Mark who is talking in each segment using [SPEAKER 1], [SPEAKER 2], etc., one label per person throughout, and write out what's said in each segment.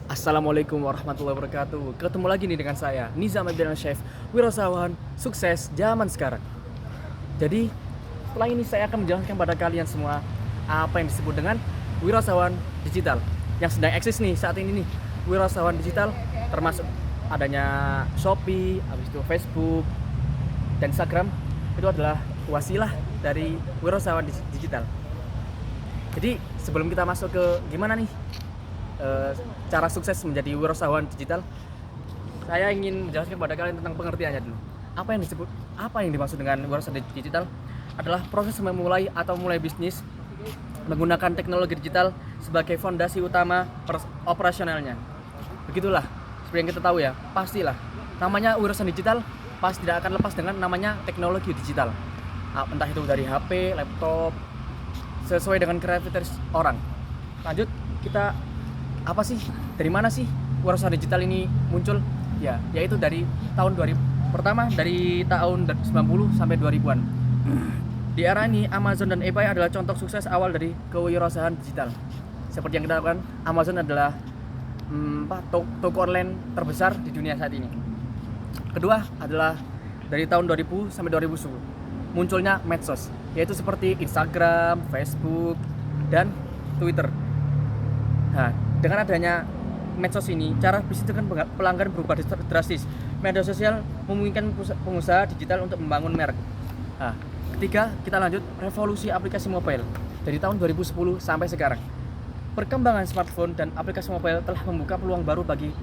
[SPEAKER 1] Assalamualaikum warahmatullahi wabarakatuh. Ketemu lagi nih dengan saya, Nizam Abdel Chef, wirausahawan sukses zaman sekarang. Jadi, setelah ini saya akan menjelaskan pada kalian semua apa yang disebut dengan wirausahawan digital yang sedang eksis nih saat ini nih. Wirausahawan digital termasuk adanya Shopee, habis itu Facebook dan Instagram itu adalah wasilah dari wirausahawan digital. Jadi, sebelum kita masuk ke gimana nih cara sukses menjadi wirausahawan digital, saya ingin menjelaskan kepada kalian tentang pengertiannya dulu. Apa yang dimaksud dengan wirausaha digital adalah proses memulai atau mulai bisnis menggunakan teknologi digital sebagai fondasi utama operasionalnya. Begitulah, seperti yang kita tahu ya, pastilah namanya wirausaha digital pasti tidak akan lepas dengan namanya teknologi digital. Entah itu dari HP, laptop, sesuai dengan kreativitas orang. Lanjut, kita apa sih, dari mana sih wirausaha digital ini muncul? Ya, yaitu dari tahun 2000. Pertama dari tahun 90 sampai 2000-an. Di era ini Amazon dan eBay adalah contoh sukses awal dari kewirausahaan digital. Seperti yang kita lakukan, Amazon adalah toko online terbesar di dunia saat ini. Kedua adalah dari tahun 2000 sampai 2010 munculnya medsos, yaitu seperti Instagram, Facebook, dan Twitter. Nah, dengan adanya medsos ini, cara bisnis dengan pelanggan berubah drastis. Media sosial memungkinkan pengusaha digital untuk membangun merek. Nah, ketiga, kita lanjut revolusi aplikasi mobile dari tahun 2010 sampai sekarang. Perkembangan smartphone dan aplikasi mobile telah membuka peluang baru bagi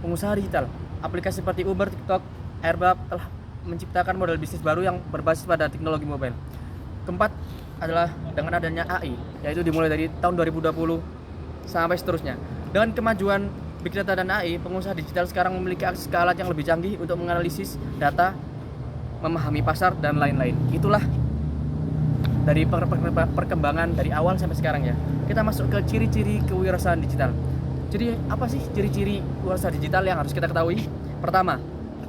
[SPEAKER 1] pengusaha digital. Aplikasi seperti Uber, TikTok, Airbnb telah menciptakan model bisnis baru yang berbasis pada teknologi mobile. Keempat adalah dengan adanya AI, yaitu dimulai dari tahun 2020 sampai seterusnya. Dengan kemajuan Big Data dan AI, pengusaha digital sekarang memiliki akses ke alat yang lebih canggih untuk menganalisis data, memahami pasar, dan lain-lain. Itulah dari perkembangan dari awal sampai sekarang ya. Kita masuk ke ciri-ciri kewirausahaan digital. Jadi apa sih ciri-ciri wirausaha digital yang harus kita ketahui? Pertama,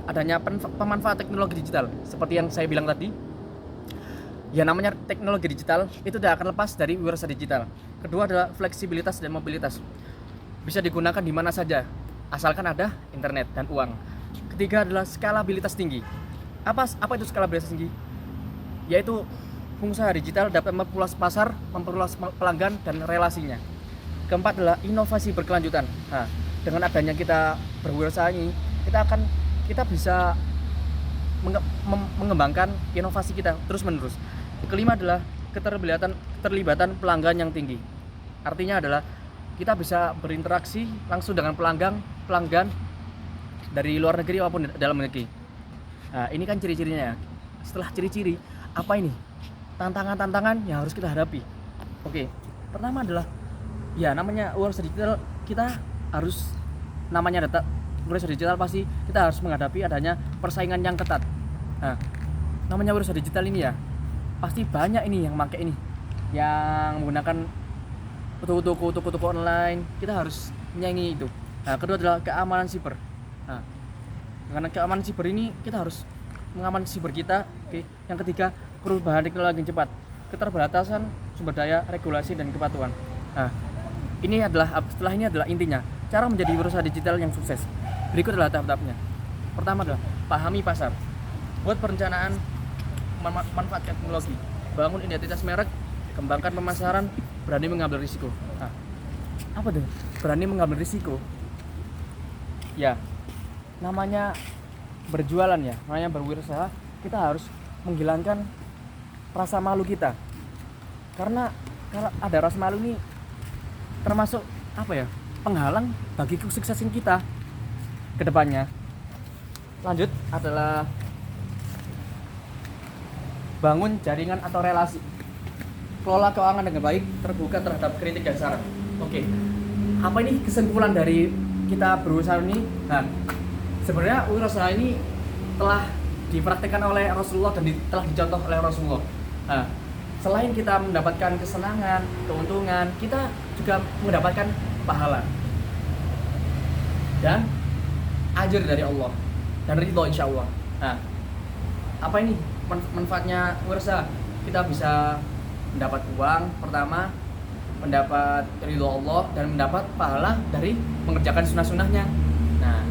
[SPEAKER 1] adanya pemanfaat teknologi digital. Seperti yang saya bilang tadi, ya namanya teknologi digital itu tidak akan lepas dari wirausaha digital. Kedua adalah fleksibilitas dan mobilitas. Bisa digunakan di mana saja, asalkan ada internet dan uang. Ketiga adalah skalabilitas tinggi. Apa itu skalabilitas tinggi? Yaitu pengusaha digital dapat memperluas pasar, memperluas pelanggan dan relasinya. Keempat adalah inovasi berkelanjutan. Nah, dengan adanya kita berwirausaha ini, kita bisa mengembangkan inovasi kita terus menerus. Kelima adalah keterlibatan pelanggan yang tinggi. Artinya adalah kita bisa berinteraksi langsung dengan pelanggan dari luar negeri maupun dalam negeri. Nah, ini kan ciri-cirinya ya. Setelah ciri-ciri, apa ini? Tantangan-tantangan yang harus kita hadapi. Oke, pertama adalah ya namanya wirausaha digital, kita harus wirausaha digital pasti kita harus menghadapi adanya persaingan yang ketat. Nah, namanya wirausaha digital ini ya, pasti banyak ini yang pakai ini, yang menggunakan toko-toko online. Kita harus menyaingi itu. Nah, kedua adalah keamanan siber. Nah, karena keamanan siber ini kita harus mengamankan siber kita. Oke. Yang ketiga, perubahan teknologi yang cepat, keterbatasan sumber daya, regulasi dan kepatuhan. Nah, setelah ini adalah intinya cara menjadi wirausaha digital yang sukses. Berikut adalah tahap-tahapnya. Pertama adalah pahami pasar. Buat perencanaan, manfaatkan teknologi, bangun identitas merek, kembangkan pemasaran, berani mengambil risiko. Nah, apa tuh? Berani mengambil risiko. Ya, namanya berjualan ya, namanya berwirausaha, kita harus menghilangkan rasa malu kita. Karena kalau ada rasa malu ini termasuk penghalang bagi kesuksesan kita ke depannya. Lanjut adalah bangun jaringan atau relasi. Kelola keuangan dengan baik, terbuka terhadap kritik dan saran. Oke. Apa ini kesimpulan dari kita berusaha ini? Nah, sebenarnya wirausaha ini telah dipraktikkan oleh Rasulullah dan telah dicontoh oleh Rasulullah. Nah, selain kita mendapatkan kesenangan, keuntungan, kita juga mendapatkan pahala dan ajar dari Allah dan ridho insya Allah. Nah, apa ini manfaatnya wirausaha? Kita bisa mendapat uang pertama, mendapat ridho Allah dan mendapat pahala dari mengerjakan sunnah-sunnahnya. Nah,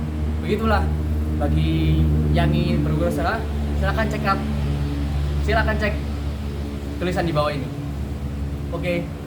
[SPEAKER 1] begitulah bagi yang ingin berwirausaha, silakan cek tulisan di bawah ini. Oke.